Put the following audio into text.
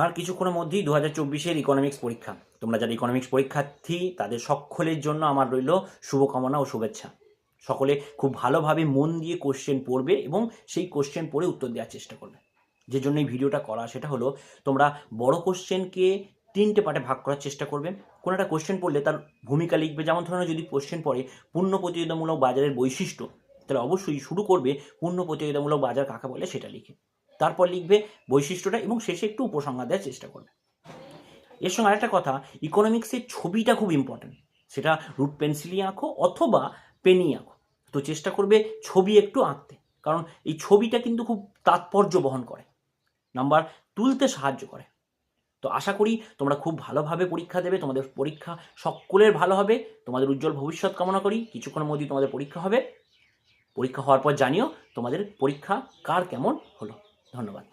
আর কিছুক্ষণের মধ্যেই 2024-এর ইকোনমিক্স পরীক্ষা। তোমরা যারা ইকোনমিক্স পরীক্ষার্থী তাদের সকলের জন্য আমার রইল শুভকামনা ও শুভেচ্ছা। সকলে খুব ভালোভাবে মন দিয়ে কোশ্চেন পড়বে এবং সেই কোশ্চেন পড়ে উত্তর দেওয়ার চেষ্টা করবে। যে জন্য এই ভিডিওটা করা সেটা হলো তোমরা বড় কোশ্চেনকে 3টে পার্টে ভাগ করার চেষ্টা করবে। কোনো একটা কোশ্চেন পড়লে তার ভূমিকা লিখবে। যেমন ধরো যদি কোশ্চেন পড়ে পূর্ণ প্রতিযোগিতামূলক বাজারের বৈশিষ্ট্য, তাহলে অবশ্যই শুরু করবে পূর্ণ প্রতিযোগিতামূলক বাজার কাকে বলে সেটা লিখে। তারপর লিখবে বৈশিষ্ট্যটা এবং শেষে একটু উপসংহার দেওয়ার চেষ্টা করবে। এর সঙ্গে আরেকটা কথা, ইকোনমিক্সের ছবিটা খুব ইম্পর্ট্যান্ট। সেটা রুট পেন্সিলই আঁকো অথবা পেনই আঁকো, তো চেষ্টা করবে ছবি একটু আঁকতে, কারণ এই ছবিটা কিন্তু খুব তাৎপর্য বহন করে, নাম্বার তুলতে সাহায্য করে। তো আশা করি তোমরা খুব ভালোভাবে পরীক্ষা দেবে, তোমাদের পরীক্ষা সকলের ভালো হবে। তোমাদের উজ্জ্বল ভবিষ্যৎ কামনা করি। কিছুক্ষণের মধ্যেই তোমাদের পরীক্ষা হবে। পরীক্ষা হওয়ার পর জানিও তোমাদের পরীক্ষা কার কেমন হলো। ধন্যবাদ।